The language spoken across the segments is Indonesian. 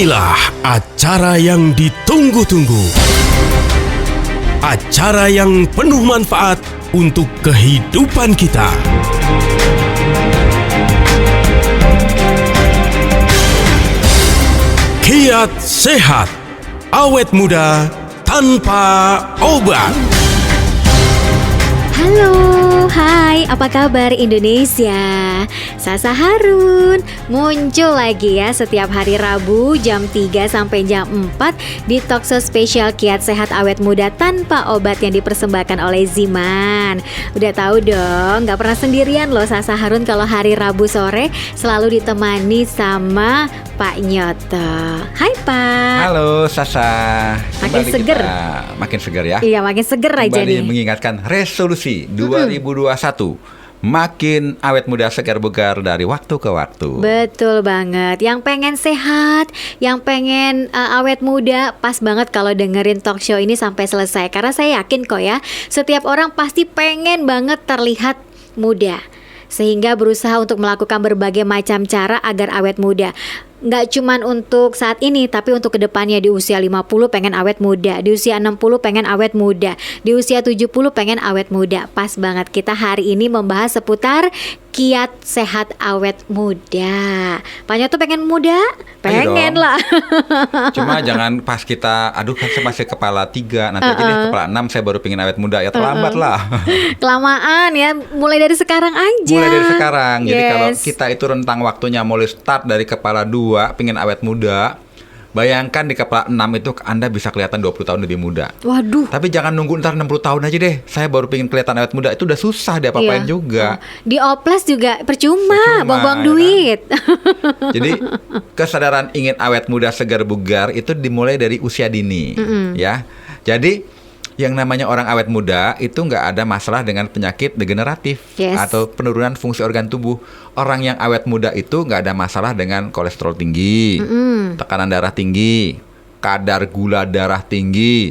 Inilah acara yang ditunggu-tunggu. Acara yang penuh manfaat untuk kehidupan kita. Kiat Sehat, awet muda tanpa obat. Halo, hai, apa kabar Indonesia? Sasa Harun muncul lagi ya setiap hari Rabu jam 3 sampai jam 4 di talkshow spesial Kiat Sehat Awet Muda Tanpa Obat yang dipersembahkan oleh Ziman. Udah tahu dong, gak pernah sendirian loh Sasa Harun kalau hari Rabu sore selalu ditemani sama Pak Nyoto. Hai Pak. Halo Sasa. Makin seger. Makin seger ya. Iya, makin seger aja Kembali nih. mengingatkan resolusi 2021. Makin awet muda segar bugar dari waktu ke waktu. Betul banget. Yang pengen sehat, yang pengen awet muda, pas banget kalau dengerin talk show ini sampai selesai. Karena saya yakin kok ya, setiap orang pasti pengen banget terlihat muda. Sehingga berusaha untuk melakukan berbagai macam cara agar awet muda. Nggak cuman untuk saat ini, tapi untuk kedepannya. Di usia 50 pengen awet muda, di usia 60 pengen awet muda, di usia 70 pengen awet muda. Pas banget kita hari ini membahas seputar kiat sehat awet muda. Pak Nyoto pengen muda? Pengen lah. Cuma jangan pas kita, aduh kan saya masih kepala 3, nanti aja deh kepala 6 saya baru pengen awet muda. Ya terlambat lah. Kelamaan ya, mulai dari sekarang aja. Mulai dari sekarang. Jadi kalau Yes. kita itu rentang waktunya mulai start dari kepala 2 pengen awet muda, bayangkan di kepala 6 itu Anda bisa kelihatan 20 tahun lebih muda. Waduh. Tapi jangan nunggu ntar 60 tahun aja deh, saya baru pengen kelihatan awet muda. Itu udah susah diapa-apain Iya. juga. Di oplas juga percuma, buang-buang ya kan? duit. Jadi kesadaran ingin awet muda segar bugar itu dimulai dari usia dini, ya. Jadi yang namanya orang awet muda itu nggak ada masalah dengan penyakit degeneratif Yes. atau penurunan fungsi organ tubuh. Orang yang awet muda itu nggak ada masalah dengan kolesterol tinggi, tekanan darah tinggi, kadar gula darah tinggi,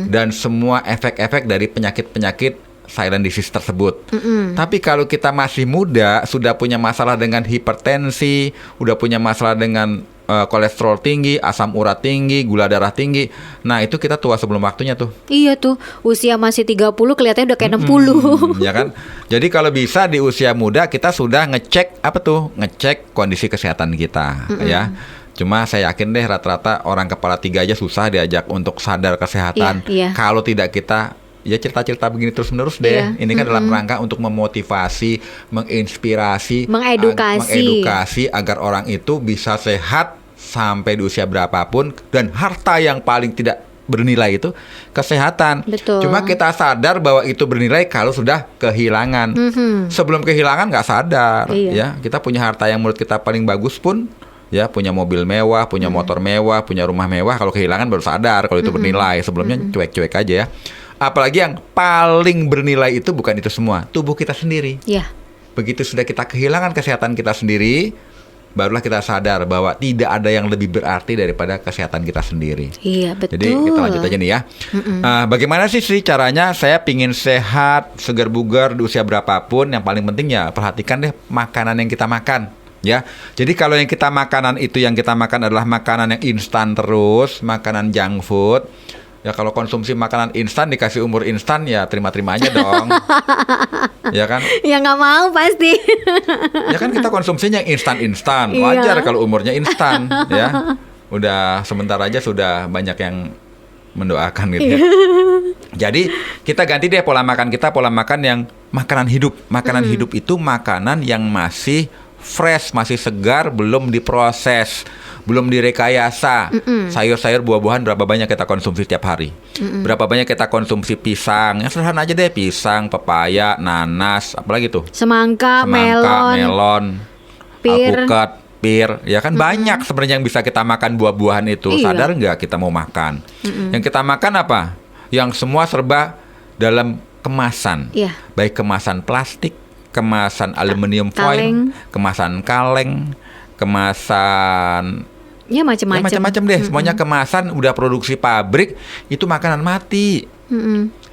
dan semua efek-efek dari penyakit-penyakit silent disease tersebut. Tapi kalau kita masih muda, sudah punya masalah dengan hipertensi, udah punya masalah dengan kolesterol tinggi, asam urat tinggi, gula darah tinggi. Nah, itu kita tua sebelum waktunya tuh. Iya tuh, usia masih 30 kelihatannya udah kayak 60. Ya kan? Jadi kalau bisa di usia muda kita sudah ngecek apa tuh? Ngecek kondisi kesehatan kita, ya. Cuma saya yakin deh rata-rata orang kepala 3 aja susah diajak untuk sadar kesehatan. Iya. Kalau tidak kita ya cerita-cerita begini terus-menerus deh. Iya. Ini kan dalam rangka untuk memotivasi, menginspirasi, Mengedukasi. agar orang itu bisa sehat sampai di usia berapapun, dan harta yang paling tidak bernilai itu kesehatan. Betul. Cuma kita sadar bahwa itu bernilai kalau sudah kehilangan. Sebelum kehilangan nggak sadar. Iya. Ya, kita punya harta yang menurut kita paling bagus pun, ya punya mobil mewah, punya motor mewah, punya rumah mewah, kalau kehilangan baru sadar kalau itu bernilai. Sebelumnya cuek-cuek aja ya. Apalagi yang paling bernilai itu bukan itu semua, tubuh kita sendiri. Iya. Begitu sudah kita kehilangan kesehatan kita sendiri, barulah kita sadar bahwa tidak ada yang lebih berarti daripada kesehatan kita sendiri. Iya, betul. Jadi kita lanjut aja nih ya. Bagaimana sih caranya saya pingin sehat, segar bugar di usia berapapun? Yang paling penting ya perhatikan deh makanan yang kita makan. Ya, jadi kalau yang kita makanan itu yang kita makan adalah makanan yang instan terus, makanan junk food. Ya kalau konsumsi makanan instan dikasih umur instan ya terima-terima aja dong. Ya kan? Ya nggak mau pasti. Ya kan kita konsumsinya yang instan-instan. Iya. Wajar kalau umurnya instan ya. Udah sebentar aja sudah banyak yang mendoakan gitu ya. Jadi kita ganti deh pola makan kita, pola makan yang makanan hidup. Makanan hidup itu makanan yang masih fresh, masih segar, belum diproses, belum direkayasa. Sayur-sayur, buah-buahan berapa banyak kita konsumsi tiap hari? Berapa banyak kita konsumsi pisang? Yang sederhana aja deh, pisang, pepaya, nanas, apalagi tuh? Semangka, Semangka, melon, pir. alpukat, pir. Ya kan banyak sebenarnya yang bisa kita makan buah-buahan itu. Iya. Sadar nggak kita mau makan? Yang kita makan apa? Yang semua serba dalam kemasan. Iya. Baik kemasan plastik, kemasan aluminium kaleng. foil, kemasan kaleng, kemasan Ya macam-macam. ya macam-macam deh. Semuanya kemasan udah produksi pabrik, itu makanan mati.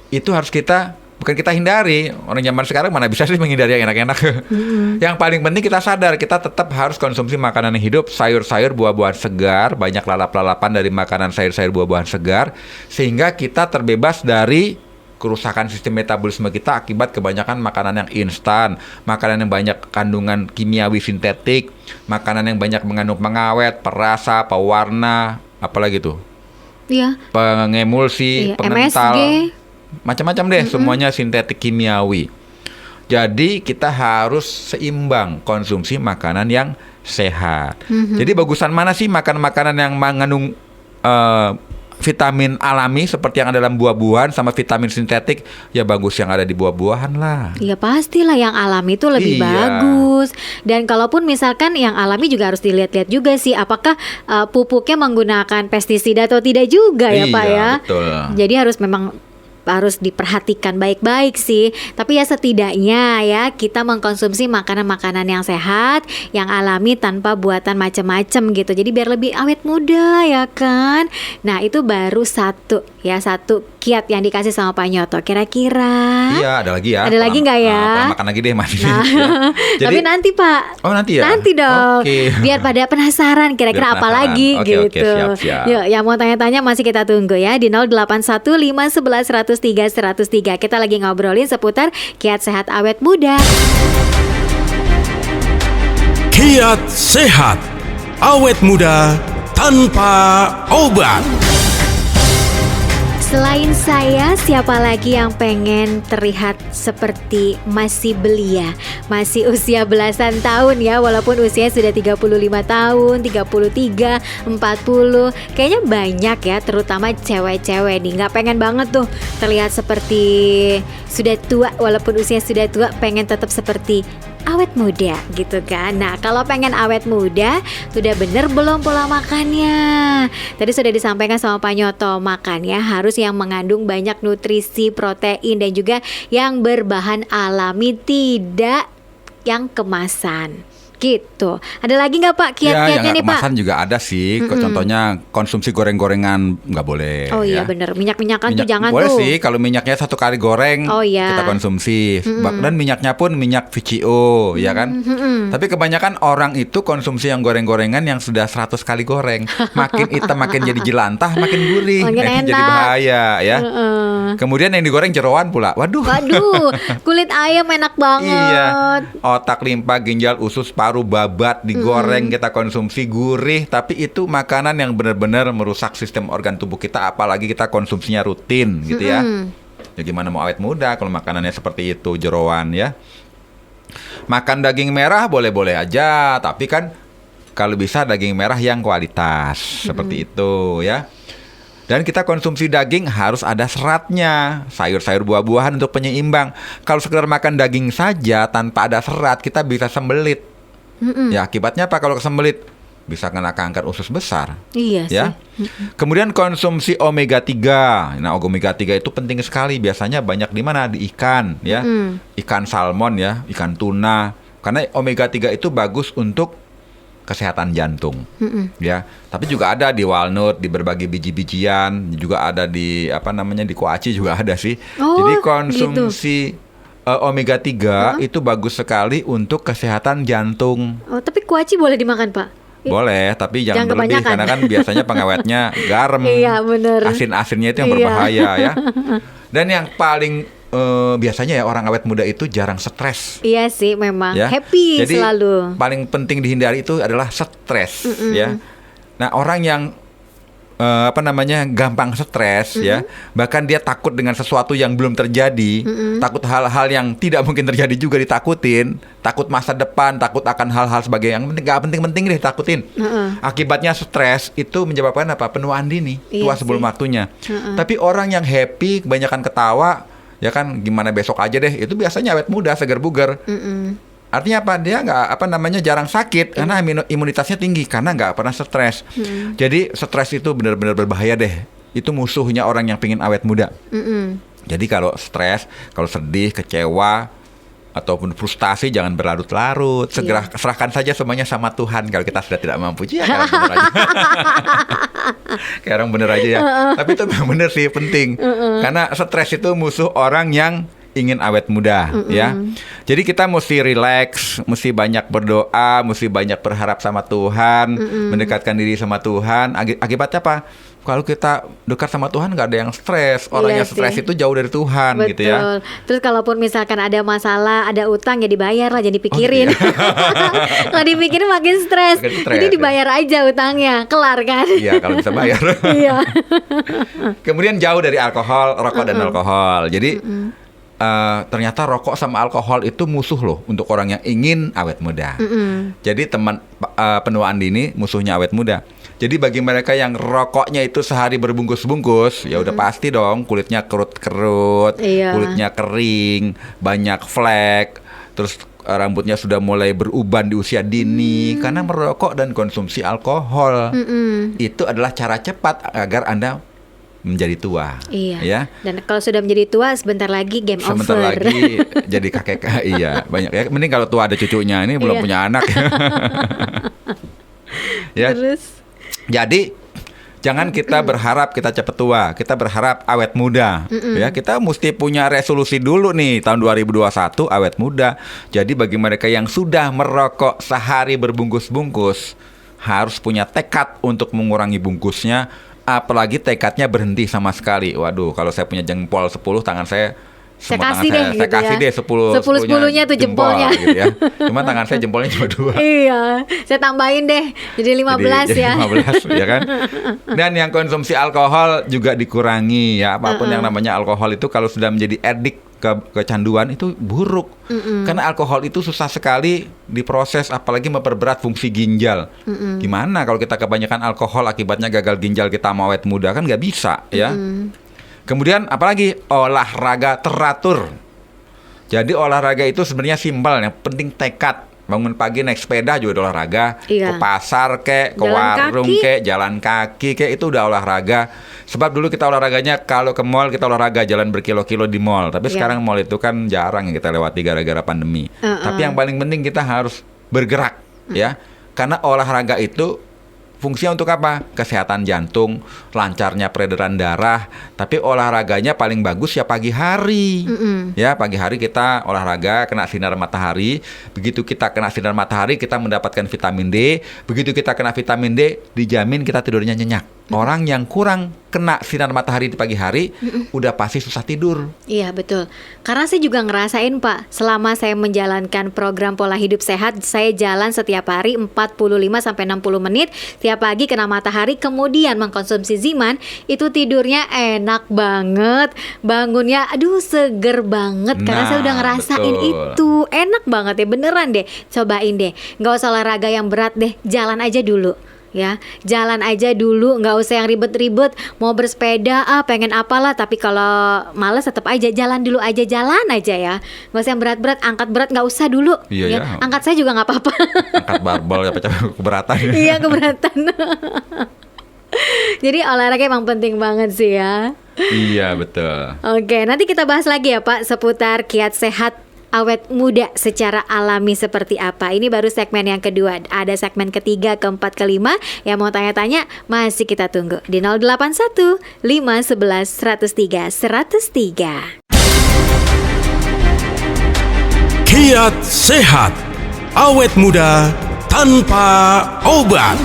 Itu harus kita bukan kita hindari. Orang zaman sekarang mana bisa sih menghindari yang enak-enak. Yang paling penting kita sadar, kita tetap harus konsumsi makanan yang hidup, sayur-sayur, buah-buahan segar, banyak lalap-lalapan dari makanan sayur-sayur, buah-buahan segar, sehingga kita terbebas dari kerusakan sistem metabolisme kita akibat kebanyakan makanan yang instan, makanan yang banyak kandungan kimiawi sintetik, makanan yang banyak mengandung pengawet, perasa, pewarna, apalagi tuh, Iya. pengemulsi, Iya, pengental, MSG. macam-macam deh, semuanya sintetik kimiawi. Jadi kita harus seimbang konsumsi makanan yang sehat. Jadi bagusan mana sih makan makanan yang mengandung vitamin alami seperti yang ada dalam buah-buahan sama vitamin sintetik? Ya bagus yang ada di buah-buahan lah. Ya pastilah yang alami itu lebih Iya. bagus. Dan kalaupun misalkan yang alami juga harus dilihat-lihat juga sih, apakah pupuknya menggunakan pestisida atau tidak juga ya Pak Iya, ya. betul. Jadi harus diperhatikan baik-baik sih. Tapi ya setidaknya ya kita mengkonsumsi makanan-makanan yang sehat, yang alami tanpa buatan macam-macam gitu. Jadi biar lebih awet muda ya kan. Nah itu baru satu kiat yang dikasih sama Pak Nyoto. Kira-kira Iya, ada lagi ya. Ada lagi nggak ya? Makan lagi deh, Mas. Nah, Ya. tapi nanti Pak. Oh, nanti ya? Nanti dong. Oke. Biar pada penasaran kira-kira Biar apa penasaran. lagi Oke, gitu. oke, siap. Yuk, yang mau tanya-tanya masih kita tunggu ya di 0815111003. Kita lagi ngobrolin seputar kiat sehat awet muda. Kiat sehat, awet muda tanpa obat. Selain saya, siapa lagi yang pengen terlihat seperti masih belia, masih usia belasan tahun ya, walaupun usianya sudah 35 tahun, 33, 40. Kayaknya banyak ya, terutama cewek-cewek nih, nggak pengen banget tuh terlihat seperti sudah tua, walaupun usia sudah tua, pengen tetap seperti awet muda gitu kan. Nah kalau pengen awet muda, sudah bener belum pola makannya? Tadi sudah disampaikan sama Pak Nyoto, makannya harus yang mengandung banyak nutrisi, protein, dan juga yang berbahan alami, tidak yang kemasan gitu. Ada lagi nggak Pak kiat-kiatnya yang nih Pak? kemasan juga ada sih. Contohnya konsumsi goreng-gorengan nggak boleh. Oh iya ya. bener, minyak-minyakan tuh jangan boleh tuh. sih kalau minyaknya satu kali goreng Oh, iya. kita konsumsi. Dan minyaknya pun minyak VCO, ya kan? Tapi kebanyakan orang itu konsumsi yang goreng-gorengan yang sudah 100 kali goreng. Makin hitam, makin jadi jelantah, makin gurih. Makin Nah, jadi enak. bahaya ya. Kemudian yang digoreng jeroan pula. Waduh. Waduh, kulit ayam enak banget. Iya, otak, limpa, ginjal, usus, paru, babat digoreng kita konsumsi gurih, tapi itu makanan yang benar-benar merusak sistem organ tubuh kita, apalagi kita konsumsinya rutin gitu ya. Ya gimana mau awet muda kalau makanannya seperti itu, jeroan ya. Makan daging merah boleh-boleh aja, tapi kan kalau bisa daging merah yang kualitas seperti itu ya. Dan kita konsumsi daging harus ada seratnya, sayur-sayur, buah-buahan untuk penyeimbang. Kalau sekedar makan daging saja tanpa ada serat, kita bisa sembelit. Ya akibatnya apa kalau kesembelit? Bisa kena kanker usus besar. Iya sih. Ya. Kemudian konsumsi omega 3. Nah, omega 3 itu penting sekali. Biasanya banyak di mana? Di ikan ya. Ikan salmon ya, ikan tuna. Karena omega 3 itu bagus untuk kesehatan jantung. Ya. Tapi juga ada di walnut, di berbagai biji-bijian, juga ada di di kuaci juga ada sih. Oh, jadi konsumsi omega 3 itu bagus sekali untuk kesehatan jantung. Oh, tapi kuaci boleh dimakan Pak? Boleh, tapi jangan berlebih kebanyakan. karena kan biasanya pengawetnya garam. Iya, bener. Asin-asinnya itu yang Iya. berbahaya ya. Dan yang paling biasanya ya orang awet muda itu jarang stres. Iya sih memang Ya. happy Jadi, selalu. paling penting dihindari itu adalah stres ya. Nah, orang yang gampang stres ya, bahkan dia takut dengan sesuatu yang belum terjadi, takut hal-hal yang tidak mungkin terjadi juga ditakutin, takut masa depan, takut akan hal-hal sebagai yang gak penting-penting deh takutin. Akibatnya stres itu menyebabkan apa? Penuaan dini, Iya tua sebelum sih. waktunya. Tapi orang yang happy, kebanyakan ketawa, ya kan gimana besok aja deh, itu biasanya awet muda, segar bugar. Artinya apa? Dia nggak jarang sakit karena imunitasnya tinggi karena nggak pernah stres. Jadi stres itu benar-benar berbahaya deh. Itu musuhnya orang yang pingin awet muda. Jadi kalau stres, kalau sedih, kecewa ataupun frustasi jangan berlarut-larut. Segera serahkan saja semuanya sama Tuhan. Kalau kita sudah tidak mampu, ya kayak orang bener aja. Kayak orang bener aja ya. Tapi itu memang bener sih penting. Karena stres itu musuh orang yang ingin awet muda, ya. Jadi kita mesti relax, mesti banyak berdoa, mesti banyak berharap sama Tuhan, mendekatkan diri sama Tuhan. Akibatnya apa? Kalau kita dekat sama Tuhan nggak ada yang stres. Orang yang stres itu jauh dari Tuhan. Betul. Gitu ya. Terus kalaupun misalkan ada masalah, ada utang ya dibayar lah, jadi dipikirin. Kalau dipikirin makin stres. Jadi dibayar aja utangnya, kelar kan? Iya, kalau bisa bayar. Iya. Kemudian jauh dari alkohol, rokok dan alkohol. Jadi ternyata rokok sama alkohol itu musuh loh untuk orang yang ingin awet muda. Jadi teman penuaan dini musuhnya awet muda. Jadi bagi mereka yang rokoknya itu sehari berbungkus-bungkus, ya udah pasti dong kulitnya kerut-kerut, kulitnya kering, banyak flek, terus rambutnya sudah mulai beruban di usia dini karena merokok dan konsumsi alkohol. Itu adalah cara cepat agar Anda menjadi tua. Iya. Ya. Dan kalau sudah menjadi tua, sebentar lagi game over. Sebentar lagi jadi kakek. Iya, banyak ya. Mending kalau tua ada cucunya, ini belum punya anak. Ya. Terus jadi jangan kita berharap kita cepat tua, kita berharap awet muda. Ya, kita mesti punya resolusi dulu nih tahun 2021 awet muda. Jadi bagi mereka yang sudah merokok sehari berbungkus-bungkus harus punya tekad untuk mengurangi bungkusnya, apalagi tekadnya berhenti sama sekali. Waduh, kalau saya punya jempol 10, tangan saya saya kasih deh, saya kasih deh 10-10-nya tuh jempolnya. Gitu ya. Cuma tangan saya jempolnya cuma 2. Iya, saya tambahin deh jadi 15 jadi ya. 15 ya kan. Dan yang konsumsi alkohol juga dikurangi ya. Apapun yang namanya alkohol itu kalau sudah menjadi edik kecanduan itu buruk. Karena alkohol itu susah sekali diproses, apalagi memperberat fungsi ginjal. Gimana kalau kita kebanyakan alkohol akibatnya gagal ginjal kita mau awet muda, kan nggak bisa ya. Kemudian apalagi olahraga teratur. Jadi olahraga itu sebenarnya simpel, yang penting tekad. Bangun pagi naik sepeda juga olahraga, ke pasar ke warung jalan kaki itu udah olahraga. Sebab dulu kita olahraganya kalau ke mall kita olahraga jalan berkilo-kilo di mall. Tapi sekarang mall itu kan jarang yang kita lewati gara-gara pandemi. Tapi yang paling penting kita harus bergerak ya. Karena olahraga itu fungsinya untuk apa? Kesehatan jantung, lancarnya peredaran darah. Tapi olahraganya paling bagus ya pagi hari. Ya, pagi hari kita olahraga, kena sinar matahari. Begitu kita kena sinar matahari, kita mendapatkan vitamin D. Begitu kita kena vitamin D, dijamin kita tidurnya nyenyak. Orang yang kurang kena sinar matahari di pagi hari, udah pasti susah tidur. Iya, betul. Karena saya juga ngerasain, Pak, selama saya menjalankan program pola hidup sehat, saya jalan setiap hari 45-60 menit, tiap pagi kena matahari, kemudian mengkonsumsi Ziman, itu tidurnya enak banget, bangunnya aduh seger banget, karena saya udah ngerasain itu. Enak banget ya, beneran deh, cobain deh. Nggak usah olahraga yang berat deh, jalan aja dulu. Ya, jalan aja dulu, nggak usah yang ribet-ribet. Mau bersepeda, pengen apalah. Tapi kalau males tetap aja jalan dulu aja, jalan aja ya. Nggak usah yang berat-berat, angkat berat nggak usah dulu. Iya, ya. Angkat saya juga nggak apa-apa. Angkat barbel ya, pecah keberatan. Iya, keberatan. Jadi olahraga emang penting banget sih ya. Iya, betul. Oke, nanti kita bahas lagi ya Pak seputar kiat sehat awet muda secara alami seperti apa. Ini baru segmen yang kedua. Ada segmen ketiga, keempat, kelima. Yang mau tanya-tanya masih kita tunggu di 081 511 103 103. Kiat sehat, awet muda tanpa obat.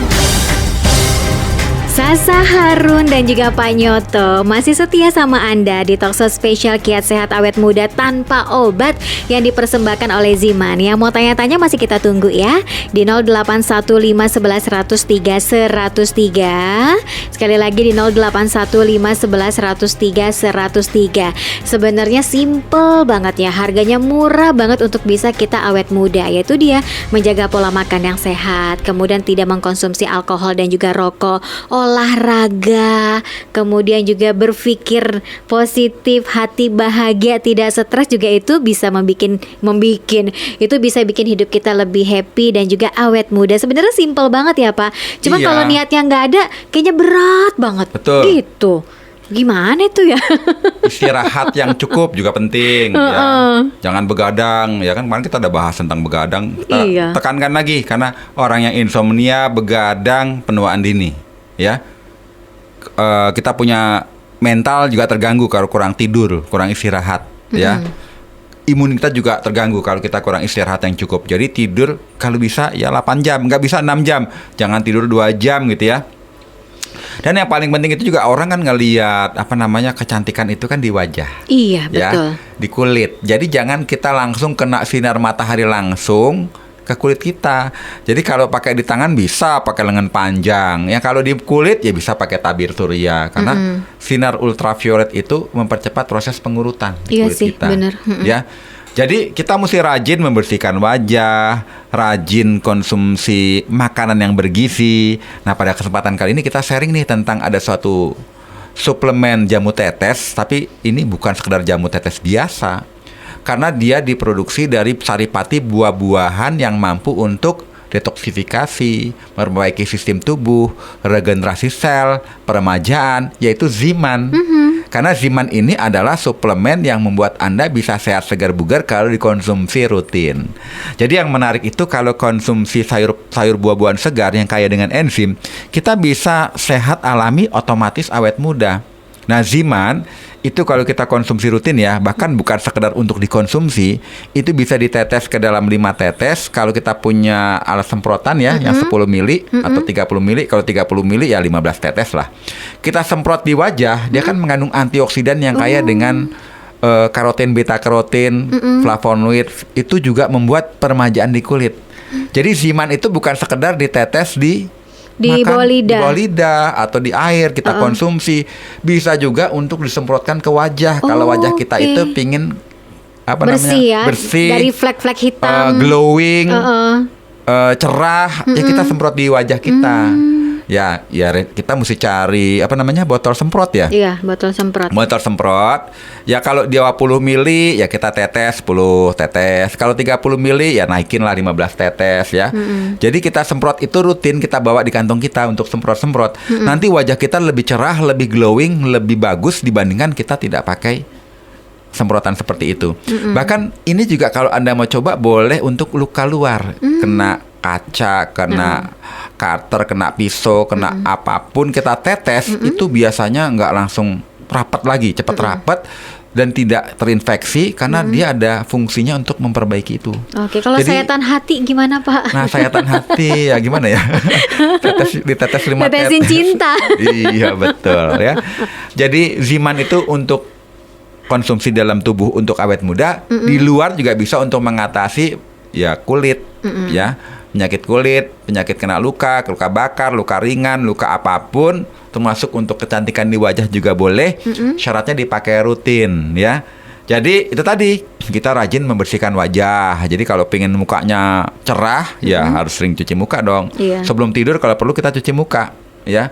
Sasa Harun dan juga Pak Nyoto masih setia sama Anda di talkshow spesial Kiat Sehat Awet Muda Tanpa Obat yang dipersembahkan oleh Ziman. Yang mau tanya-tanya masih kita tunggu ya di 081511103103. Sekali lagi di 081511103103. Sebenarnya simple banget ya, harganya murah banget untuk bisa kita awet muda, yaitu dia menjaga pola makan yang sehat, kemudian tidak mengkonsumsi alkohol dan juga rokok, olahraga, kemudian juga berpikir positif, hati bahagia, tidak stres, juga itu bisa membikin itu bisa bikin hidup kita lebih happy dan juga awet muda. Sebenarnya simple banget ya Pak. Cuma kalau niatnya nggak ada, kayaknya berat banget. Betul. Gitu. Gimana itu ya? Istirahat yang cukup juga penting ya. Jangan begadang ya kan. Kemarin kita udah bahas tentang begadang. Kita tekankan lagi karena orang yang insomnia, begadang, penuaan dini ya. Kita punya mental juga terganggu kalau kurang tidur, kurang istirahat ya. imun kita juga terganggu kalau kita kurang istirahat yang cukup. Jadi tidur kalau bisa ya 8 jam, nggak bisa 6 jam. Jangan tidur 2 jam gitu ya. Dan yang paling penting itu juga orang kan ngelihat kecantikan itu kan di wajah. Iya, Ya, betul. di kulit. Jadi jangan kita langsung kena sinar matahari langsung ke kulit kita. Jadi kalau pakai di tangan bisa pakai lengan panjang. Yang kalau di kulit ya bisa pakai tabir surya karena sinar ultraviolet itu mempercepat proses pengurutan di Iya kulit sih, kita. bener. Ya. Jadi kita mesti rajin membersihkan wajah, rajin konsumsi makanan yang bergizi. Nah, pada kesempatan kali ini kita sharing nih tentang ada suatu suplemen jamu tetes, tapi ini bukan sekedar jamu tetes biasa. Karena dia diproduksi dari saripati buah-buahan yang mampu untuk detoksifikasi, memperbaiki sistem tubuh, regenerasi sel, peremajaan, yaitu Ziman. Karena Ziman ini adalah suplemen yang membuat Anda bisa sehat segar bugar kalau dikonsumsi rutin. Jadi yang menarik itu kalau konsumsi sayur buah-buahan segar yang kaya dengan enzim, kita bisa sehat alami otomatis awet muda. Nah, Ziman itu kalau kita konsumsi rutin ya, bahkan bukan sekedar untuk dikonsumsi, itu bisa ditetes ke dalam 5 tetes. Kalau kita punya alat semprotan ya, yang 10 mili atau 30 mili, kalau 30 mili ya 15 tetes lah. Kita semprot di wajah, dia kan mengandung antioksidan yang kaya dengan karotin, beta karotin, flavonoid, itu juga membuat peremajaan di kulit. Jadi Ziman itu bukan sekedar ditetes di Bawah lidah. di bawah lidah atau di air kita konsumsi, bisa juga untuk disemprotkan ke wajah. Kalau wajah kita itu pingin Bersih ya, bersih, dari flek-flek hitam, glowing, cerah, ya kita semprot di wajah kita. Ya kita mesti cari botol semprot ya. Iya, botol semprot. Botol semprot. Ya kalau 20 mili ya kita tetes 10 tetes. Kalau 30 mili ya naikin lah 15 tetes ya. Jadi kita semprot itu rutin, kita bawa di kantong kita untuk semprot-semprot. Nanti wajah kita lebih cerah, lebih glowing, lebih bagus dibandingkan kita tidak pakai semprotan seperti itu. Bahkan ini juga kalau Anda mau coba boleh untuk luka luar, kena kaca, kena cutter, kena pisau, kena apapun kita tetes, itu biasanya nggak langsung rapat lagi, cepat rapat dan tidak terinfeksi karena dia ada fungsinya untuk memperbaiki itu. Oke, kalau Jadi, sayatan hati gimana Pak? Nah, sayatan hati ya gimana ya? Ditetes 5 Tetesin tetes. cinta. Iya, betul ya. Jadi Ziman itu untuk konsumsi dalam tubuh untuk awet muda, di luar juga bisa untuk mengatasi ya kulit, ya penyakit kulit, penyakit kena luka bakar, luka ringan, luka apapun, termasuk untuk kecantikan di wajah juga boleh. Syaratnya dipakai rutin ya. Jadi itu tadi, kita rajin membersihkan wajah. Jadi kalau pengen mukanya cerah, ya harus sering cuci muka dong. Iya. Sebelum tidur kalau perlu kita cuci muka ya,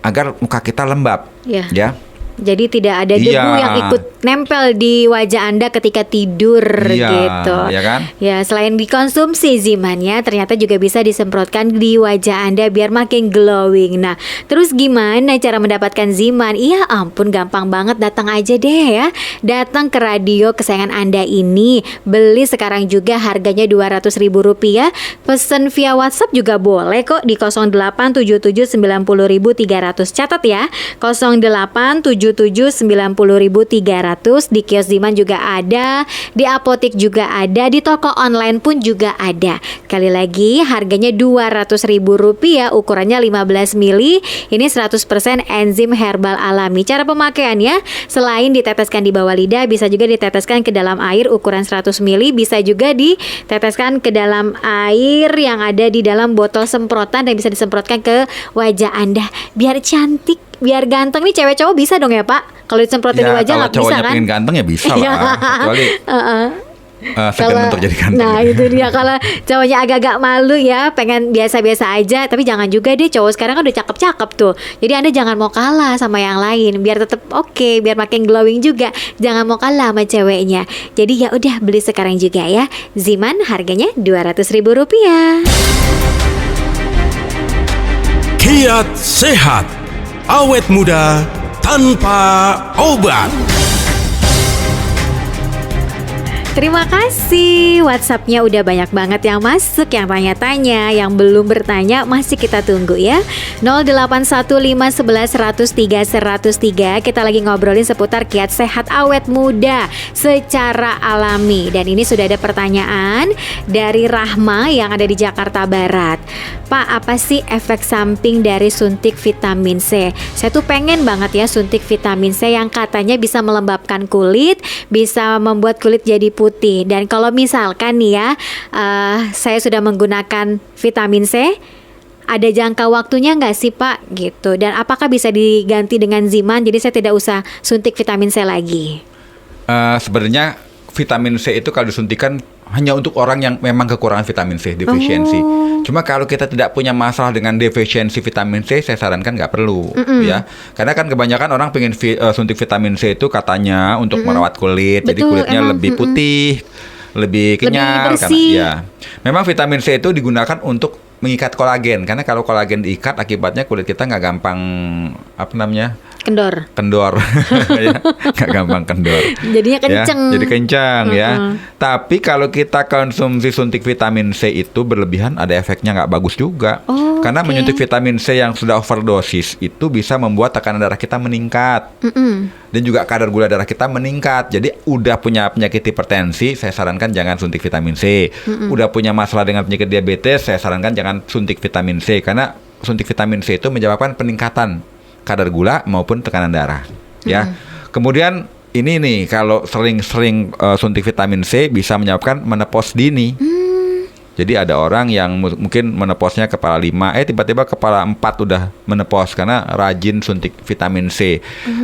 agar muka kita lembab. Iya. Ya. Jadi tidak ada debu yang ikut nempel di wajah Anda ketika tidur gitu. Iya kan? Ya, selain dikonsumsi Zimannya, ternyata juga bisa disemprotkan di wajah Anda biar makin glowing. Nah, terus gimana cara mendapatkan Ziman? Iya ampun, gampang banget, datang aja deh ya. Datang ke radio kesayangan Anda ini. Beli sekarang juga, harganya Rp200.000. Pesen via WhatsApp juga boleh kok di 0877900300. Catat ya, 0877900300. Di kios Ziman juga ada, di apotek juga ada, di toko online pun juga ada. Kali lagi harganya Rp200.000, ukurannya 15 mili. Ini 100% enzim herbal alami. Cara pemakaiannya, selain diteteskan di bawah lidah, bisa juga diteteskan ke dalam air ukuran 100 mili, bisa juga diteteskan ke dalam air yang ada di dalam botol semprotan dan bisa disemprotkan ke wajah Anda biar cantik, biar ganteng. Nih cewek cowok bisa dong ya Pak? Kalau disemprotin di wajah nggak bisa kan? Kalau cowoknya pengen ganteng ya bisa lah. Kecuali segan untuk jadi ganteng. Nah itu dia, kalau cowoknya agak-agak malu ya, pengen biasa-biasa aja. Tapi jangan juga deh, cowok sekarang kan udah cakep-cakep tuh. Jadi Anda jangan mau kalah sama yang lain, biar tetap oke, biar makin glowing juga. Jangan mau kalah sama ceweknya. Jadi ya udah, beli sekarang juga ya. Ziman harganya Rp200.000. Kiat sehat, awet muda tanpa obat. Terima kasih. WhatsApp-nya udah banyak banget yang masuk, yang tanya-tanya, yang belum bertanya masih kita tunggu ya. 081511103103. Kita lagi ngobrolin seputar kiat sehat awet muda secara alami. Dan ini sudah ada pertanyaan dari Rahma yang ada di Jakarta Barat. Pak, apa sih efek samping dari suntik vitamin C? Saya tuh pengen banget ya suntik vitamin C yang katanya bisa melembabkan kulit, bisa membuat kulit jadi putih. Dan kalau misalkan nih ya, saya sudah menggunakan vitamin C, ada jangka waktunya nggak sih Pak? Gitu. Dan apakah bisa diganti dengan Ziman? Jadi saya tidak usah suntik vitamin C lagi. Sebenarnya vitamin C itu kalau disuntikan hanya untuk orang yang memang kekurangan vitamin C, defisiensi. Cuma kalau kita tidak punya masalah dengan defisiensi vitamin C, saya sarankan nggak perlu, ya. Karena kan kebanyakan orang pengen suntik vitamin C itu katanya untuk merawat kulit, jadi Betul, kulitnya emang. lebih putih, lebih kenyal. bersih. Karena, ya, memang vitamin C itu digunakan untuk mengikat kolagen. Karena kalau kolagen diikat, akibatnya kulit kita nggak gampang Kendor. ya, nggak gampang kendor. Jadinya kenceng. Ya, jadi kencang ya. Tapi kalau kita konsumsi suntik vitamin C itu berlebihan, ada efeknya nggak bagus juga. Karena oke. menyuntik vitamin C yang sudah overdosis itu bisa membuat tekanan darah kita meningkat. Dan juga kadar gula darah kita meningkat. Jadi udah punya penyakit hipertensi, saya sarankan jangan suntik vitamin C. Udah punya masalah dengan penyakit diabetes, saya sarankan jangan suntik vitamin C. Karena suntik vitamin C itu menyebabkan peningkatan kadar gula maupun tekanan darah, ya. Kemudian ini nih, kalau sering-sering suntik vitamin C bisa menyebabkan menopause dini. Jadi ada orang yang mungkin menopausnya kepala 5, tiba-tiba kepala 4 udah menopause karena rajin suntik vitamin C.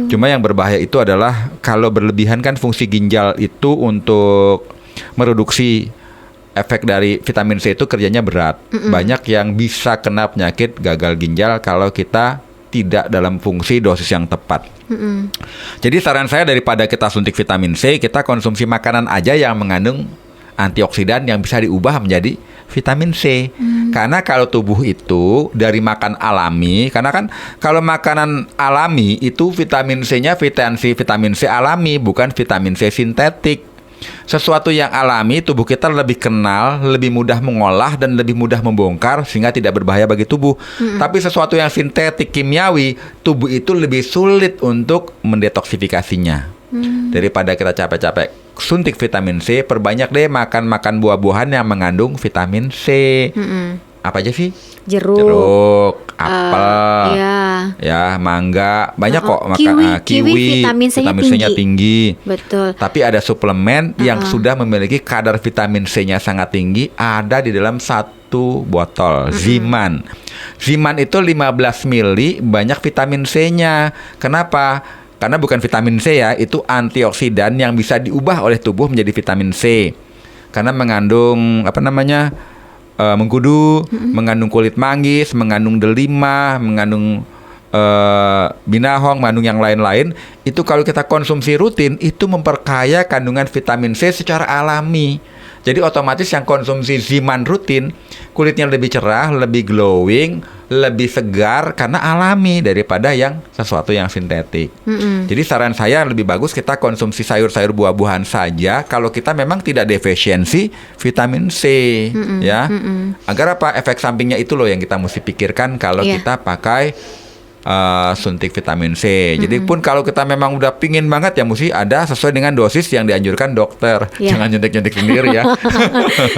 Cuma yang berbahaya itu adalah kalau berlebihan, kan fungsi ginjal itu untuk mereduksi efek dari vitamin C itu kerjanya berat. Banyak yang bisa kena penyakit gagal ginjal kalau kita tidak dalam fungsi dosis yang tepat. Jadi saran saya, daripada kita suntik vitamin C, kita konsumsi makanan aja yang mengandung antioksidan yang bisa diubah menjadi vitamin C. Karena kalau tubuh itu dari makan alami, karena kan kalau makanan alami itu vitamin C-nya vitamin C alami, bukan vitamin C sintetik. Sesuatu yang alami tubuh kita lebih kenal, lebih mudah mengolah dan lebih mudah membongkar sehingga tidak berbahaya bagi tubuh. Tapi sesuatu yang sintetik kimiawi, tubuh itu lebih sulit untuk mendetoksifikasinya. Daripada kita capek-capek suntik vitamin C, perbanyak deh makan buah-buahan yang mengandung vitamin C. Apa aja sih? Jeruk, apel, ya, mangga, banyak kok makan. Kiwi vitamin C-nya tinggi. Betul. Tapi ada suplemen yang sudah memiliki kadar vitamin C-nya sangat tinggi, ada di dalam satu botol. Ziman itu 15 mili, banyak vitamin C-nya. Kenapa? Karena bukan vitamin C ya, itu antioksidan yang bisa diubah oleh tubuh menjadi vitamin C. Karena mengandung mengkudu, mengandung kulit manggis, mengandung delima, mengandung binahong, mengandung yang lain-lain. Itu kalau kita konsumsi rutin, itu memperkaya kandungan vitamin C secara alami. Jadi otomatis yang konsumsi Ziman rutin, kulitnya lebih cerah, lebih glowing, lebih segar karena alami daripada yang sesuatu yang sintetik. Jadi saran saya lebih bagus kita konsumsi sayur-sayur buah-buahan saja kalau kita memang tidak defisiensi vitamin C, ya. Agar apa? Efek sampingnya itu loh yang kita mesti pikirkan kalau kita pakai suntik vitamin C. Jadi pun kalau kita memang udah pingin banget ya mesti ada sesuai dengan dosis yang dianjurkan dokter. Jangan nyuntik-nyuntik sendiri ya.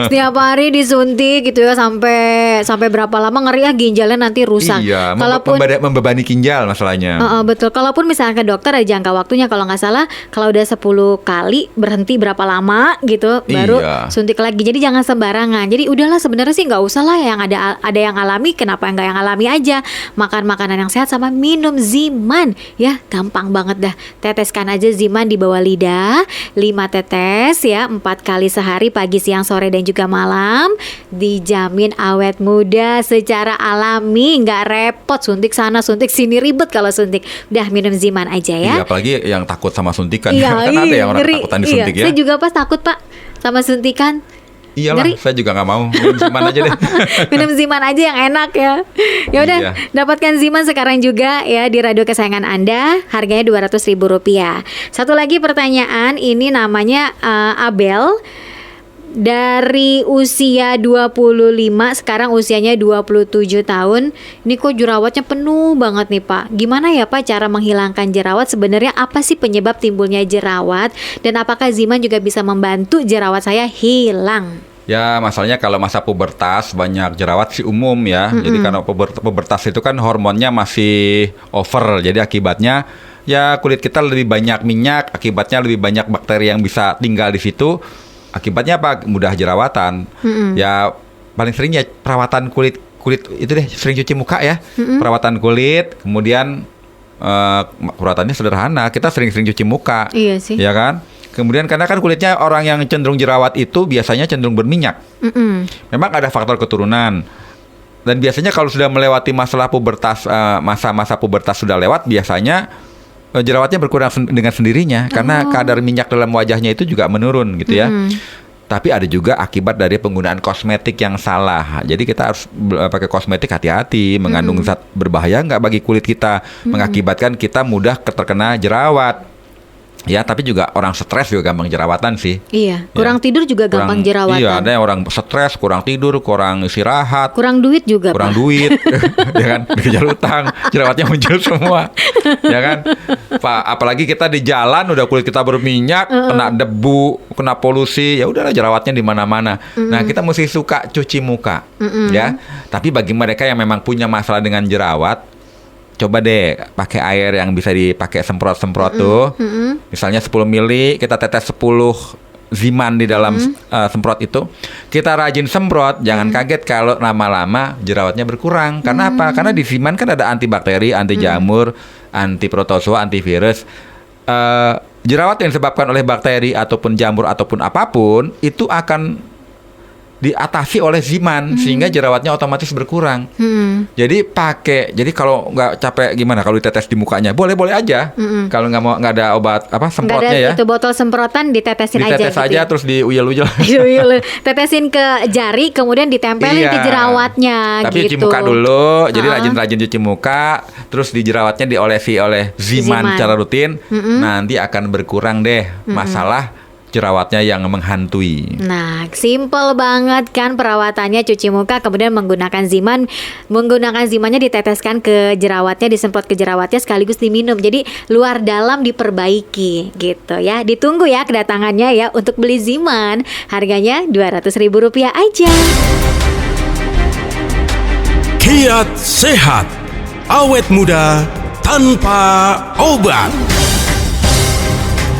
Setiap hari disuntik gitu ya sampai berapa lama, ngeri ya ginjalnya nanti rusak. Iya, Kalaupun membebani ginjal masalahnya. betul. Kalaupun misalnya ke dokter ada jangka waktunya, kalau nggak salah kalau udah 10 kali berhenti berapa lama gitu baru suntik lagi. Jadi jangan sembarangan. Jadi udahlah, sebenarnya sih nggak usah lah yang ada yang alami, kenapa nggak yang alami aja. Makan makanan yang sehat sama minum Ziman ya, gampang banget dah. Teteskan aja Ziman di bawah lidah 5 tetes ya, 4 kali sehari, pagi, siang, sore dan juga malam. Dijamin awet muda secara alami, nggak repot suntik sana suntik sini, ribet kalau suntik. Udah minum Ziman aja ya. Iya, apalagi yang takut sama suntikan. Iya, Kan ada yang orang ngeri. takutan disuntik ya. Saya juga pas takut Pak sama suntikan. Iyalah, Ngeri. saya juga nggak mau minum Ziman aja deh. Minum Ziman aja yang enak ya. Ya udah, Iya. dapatkan Ziman sekarang juga ya di radio kesayangan Anda. Harganya Rp200.000. Satu lagi pertanyaan, ini namanya Abel. Dari usia 25, sekarang usianya 27 tahun. Ini kok jerawatnya penuh banget nih Pak. Gimana ya Pak cara menghilangkan jerawat? Sebenarnya apa sih penyebab timbulnya jerawat? Dan apakah Ziman juga bisa membantu jerawat saya hilang? Ya, masalahnya kalau masa pubertas banyak jerawat sih umum ya. Jadi karena pubertas itu kan hormonnya masih over. Jadi akibatnya ya kulit kita lebih banyak minyak, akibatnya lebih banyak bakteri yang bisa tinggal di situ. Akibatnya apa? Mudah jerawatan. Ya paling sering ya perawatan kulit itu deh, sering cuci muka ya. Perawatan kulit, kemudian perawatannya sederhana. Kita sering-sering cuci muka. Iya sih. Ya kan? Kemudian karena kan kulitnya orang yang cenderung jerawat itu biasanya cenderung berminyak. Memang ada faktor keturunan. Dan biasanya kalau sudah melewati masalah pubertas, masa-masa pubertas sudah lewat, biasanya jerawatnya berkurang dengan sendirinya karena kadar minyak dalam wajahnya itu juga menurun gitu ya. Tapi ada juga akibat dari penggunaan kosmetik yang salah. Jadi kita harus pakai kosmetik hati-hati, mengandung zat berbahaya nggak bagi kulit kita, mengakibatkan kita mudah terkena jerawat. Ya, tapi juga orang stres juga gampang jerawatan sih. Iya, kurang tidur juga gampang jerawatan. Iya, ada yang orang stres, kurang tidur, kurang istirahat, kurang duit juga kurang Pak. duit, ya kan, dikejar utang, jerawatnya muncul semua, ya kan, Pak. Apalagi kita di jalan udah kulit kita berminyak, kena debu, kena polusi, ya udahlah jerawatnya di mana-mana. Nah, kita mesti suka cuci muka, ya. Tapi bagi mereka yang memang punya masalah dengan jerawat, coba deh pakai air yang bisa dipakai semprot-semprot tuh. Misalnya 10 mili, kita tetes 10 Ziman di dalam semprot itu. Kita rajin semprot, jangan kaget kalau lama-lama jerawatnya berkurang. Karena apa? Karena di Ziman kan ada antibakteri, anti jamur, anti protozoa, antivirus. Jerawat yang disebabkan oleh bakteri ataupun jamur ataupun apapun itu akan diatasi oleh Ziman sehingga jerawatnya otomatis berkurang. Jadi kalau nggak capek gimana kalau ditetes di mukanya boleh aja. Kalau nggak ada obat semprotnya ya. Itu botol semprotan ditetesin Ditetes aja gitu. aja terus diuyel-uyel. Tetesin ke jari kemudian ditempelin ke jerawatnya. Tapi gitu. cuci muka dulu. Jadi rajin-rajin cuci muka, terus di jerawatnya diolesi oleh Ziman secara rutin. Nanti akan berkurang deh masalah jerawatnya yang menghantui. Nah, simple banget kan perawatannya, cuci muka kemudian menggunakan Zimannya diteteskan ke jerawatnya, disemprot ke jerawatnya sekaligus diminum. Jadi luar dalam diperbaiki gitu ya. Ditunggu ya kedatangannya ya untuk beli Ziman. Harganya Rp200.000 aja. Kiat sehat, awet muda tanpa obat.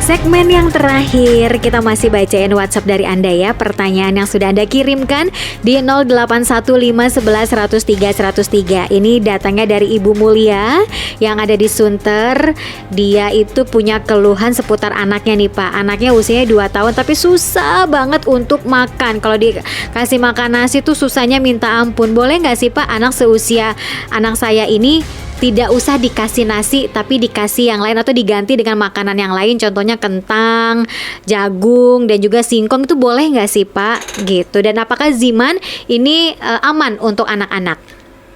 Segmen yang terakhir, kita masih bacain WhatsApp dari Anda ya. Pertanyaan yang sudah Anda kirimkan di 081511103103. Ini datangnya dari Ibu Mulia yang ada di Sunter. Dia itu punya keluhan seputar anaknya nih Pak. Anaknya usianya 2 tahun tapi susah banget untuk makan. Kalau dikasih makan nasi tuh susahnya minta ampun. Boleh nggak sih Pak anak seusia anak saya ini tidak usah dikasih nasi tapi dikasih yang lain atau diganti dengan makanan yang lain, contohnya kentang, jagung dan juga singkong, itu boleh nggak sih Pak? Gitu. Dan apakah Ziman ini aman untuk anak-anak?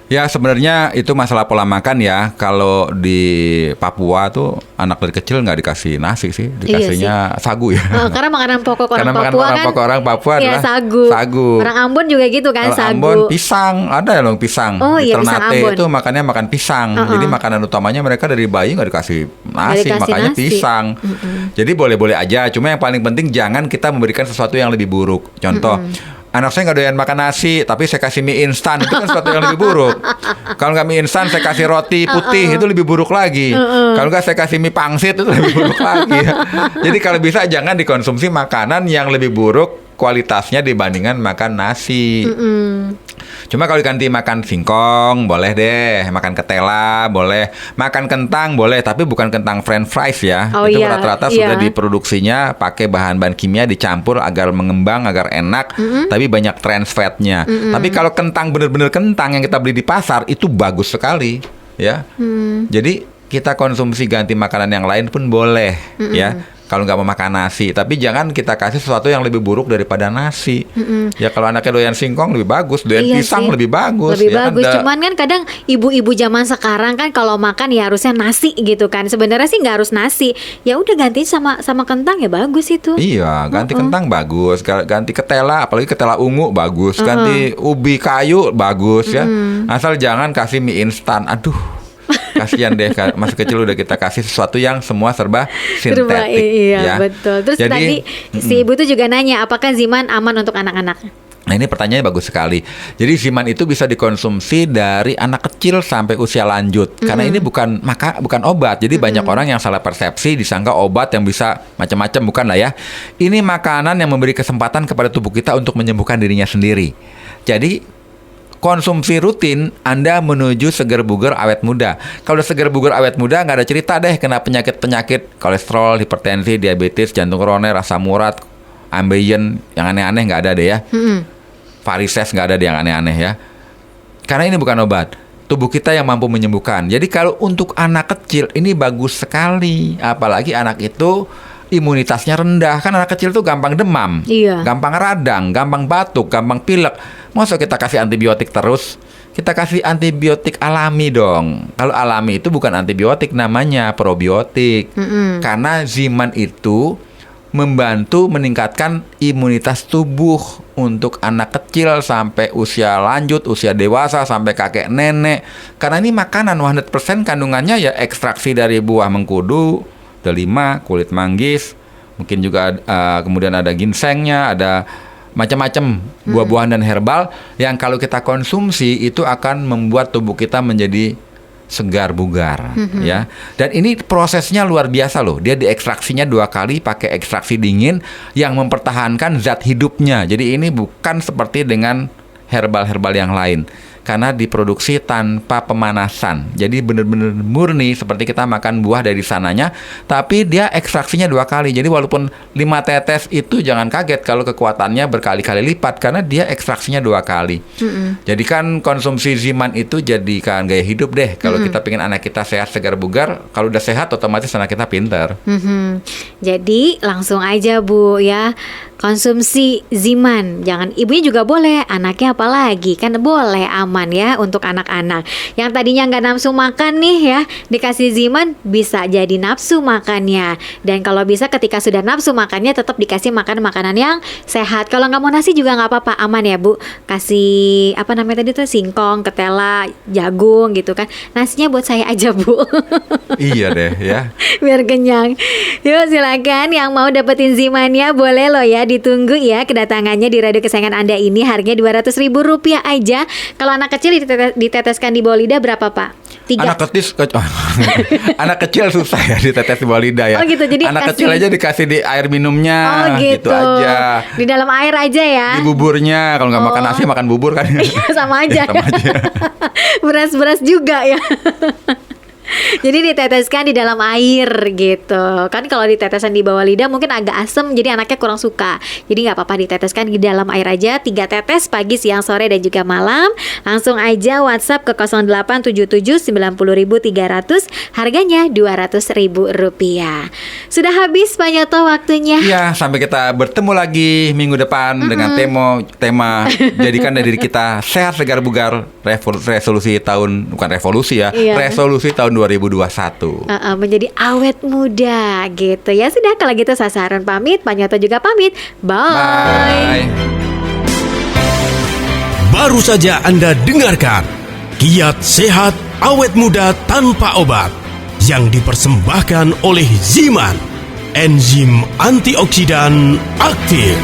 Ya sebenarnya itu masalah pola makan ya. Kalau di Papua tuh anak dari kecil nggak dikasih nasi sih, dikasihnya sagu ya. Karena makanan pokok orang Karena Papua makanan pokok orang Papua ya, adalah sagu. Orang Ambon juga gitu kan, Kalau sagu. Ambon pisang, ada loh pisang. Oh iya, pisang Ternate Ambon. itu makannya makan pisang. Jadi makanan utamanya mereka dari bayi nggak dikasih nasi, makanya nasi. pisang. Jadi boleh-boleh aja. Cuma yang paling penting jangan kita memberikan sesuatu yang lebih buruk. Contoh. Anak saya nggak doyan makan nasi, tapi saya kasih mie instan, itu kan sesuatu yang lebih buruk. Kalau nggak mie instan, saya kasih roti putih, itu lebih buruk lagi. Kalau nggak saya kasih mie pangsit, itu lebih buruk lagi. Jadi kalau bisa jangan dikonsumsi makanan yang lebih buruk kualitasnya dibandingkan makan nasi. Cuma kalau diganti makan singkong, boleh deh. Makan ketela, boleh. Makan kentang, boleh. Tapi bukan kentang french fries ya. Itu rata-rata sudah diproduksinya pakai bahan-bahan kimia dicampur agar mengembang, agar enak. Tapi banyak trans fatnya. Tapi kalau kentang bener-bener kentang yang kita beli di pasar, itu bagus sekali. Ya. Jadi kita konsumsi ganti makanan yang lain pun boleh. Ya. kalau nggak mau makan nasi. Tapi jangan kita kasih sesuatu yang lebih buruk daripada nasi. Ya kalau anaknya doyan singkong lebih bagus, doyan Iya pisang sih. lebih bagus. Lebih ya bagus. kan? Cuman kan kadang ibu-ibu zaman sekarang kan kalau makan ya harusnya nasi gitu kan. Sebenarnya sih nggak harus nasi. Ya udah ganti sama kentang ya bagus itu. Iya, ganti kentang bagus, ganti ketela, apalagi ketela ungu bagus, ganti ubi kayu bagus ya. Asal jangan kasih mie instan. Aduh, kasihan deh, masih kecil udah kita kasih sesuatu yang semua serba sintetik. Iya, ya. betul. Terus Jadi, tadi si ibu tuh juga nanya, apakah Ziman aman untuk anak-anak? Nah ini pertanyaannya bagus sekali. Jadi Ziman itu bisa dikonsumsi dari anak kecil sampai usia lanjut. Karena ini bukan obat. Jadi banyak orang yang salah persepsi disangka obat yang bisa macam-macam, bukan lah ya. Ini makanan yang memberi kesempatan kepada tubuh kita untuk menyembuhkan dirinya sendiri. Jadi konsumsi rutin Anda menuju segar bugar awet muda. Kalau segar bugar awet muda nggak ada cerita deh kena penyakit-penyakit kolesterol, hipertensi, diabetes, jantung koroner, asam urat, ambeien, yang aneh-aneh nggak ada deh ya. Varises nggak ada deh yang aneh-aneh ya. Karena ini bukan obat. Tubuh kita yang mampu menyembuhkan. Jadi kalau untuk anak kecil ini bagus sekali. Apalagi anak itu imunitasnya rendah. Kan anak kecil tuh gampang demam, Iya. gampang radang, gampang batuk, gampang pilek. Masa kita kasih antibiotik terus? Kita kasih antibiotik alami dong. Kalau alami itu bukan antibiotik, namanya probiotik. Karena Ziman itu membantu meningkatkan imunitas tubuh untuk anak kecil sampai usia lanjut, usia dewasa, sampai kakek nenek. Karena ini makanan 100% kandungannya ya ekstraksi dari buah mengkudu, delima, kulit manggis, mungkin juga kemudian ada ginsengnya, ada macam-macam buah-buahan dan herbal yang kalau kita konsumsi itu akan membuat tubuh kita menjadi segar bugar ya. Dan ini prosesnya luar biasa loh. Dia diekstraksinya 2 kali pakai ekstraksi dingin yang mempertahankan zat hidupnya. Jadi ini bukan seperti dengan herbal-herbal yang lain. Karena diproduksi tanpa pemanasan. Jadi benar-benar murni seperti kita makan buah dari sananya, tapi dia ekstraksinya 2 kali. Jadi walaupun 5 tetes itu jangan kaget kalau kekuatannya berkali-kali lipat karena dia ekstraksinya 2 kali. Jadi kan konsumsi Ziman itu jadikan gaya hidup deh. Kalau kita pengen anak kita sehat, segar bugar, kalau udah sehat otomatis anak kita pintar. Jadi langsung aja Bu ya, konsumsi Ziman. Jangan ibunya juga boleh, anaknya apalagi kan boleh, aman ya untuk anak-anak. Yang tadinya nggak nafsu makan nih ya, dikasih Ziman bisa jadi nafsu makannya. Dan kalau bisa ketika sudah nafsu makannya tetap dikasih makan makanan yang sehat. Kalau nggak mau nasi juga nggak apa-apa, aman ya Bu. Kasih apa namanya tadi tuh, singkong, ketela, jagung gitu kan. Nasinya buat saya aja Bu. Iya deh ya. Biar kenyang. Yuk silakan yang mau dapetin Zimannya boleh loh ya, ditunggu ya kedatangannya di radio kesayangan Anda ini. Harganya Rp200.000 aja. Kalau anak kecil diteteskan di bawah lidah berapa Pak? 3. Anak kecil susah ya ditetes di bawah lidah ya. Oh gitu, jadi anak kasih- kecil aja dikasih di air minumnya. Oh gitu. Aja. Di dalam air aja ya. Di buburnya, kalau nggak makan nasi makan bubur kan. Sama aja. Sama aja. Beras-beras juga ya. Jadi diteteskan di dalam air gitu. Kan kalau ditetesan di bawah lidah mungkin agak asem, jadi anaknya kurang suka. Jadi nggak apa-apa diteteskan di dalam air aja. 3 tetes pagi, siang, sore, dan juga malam. Langsung aja WhatsApp ke 0877 90.300. Harganya Rp200.000. Sudah habis Pak Nyoto waktunya. Iya, sampai kita bertemu lagi minggu depan dengan tema jadikan dari diri kita sehat, segar, bugar. Resolusi tahun, bukan revolusi ya, Iya. resolusi tahun 2021. Menjadi awet muda gitu ya. Sudah kalau gitu Sasaran pamit, Pak Nyoto juga pamit. Bye. Baru saja Anda dengarkan Kiat Sehat Awet Muda Tanpa Obat yang dipersembahkan oleh Ziman, enzim antioksidan aktif.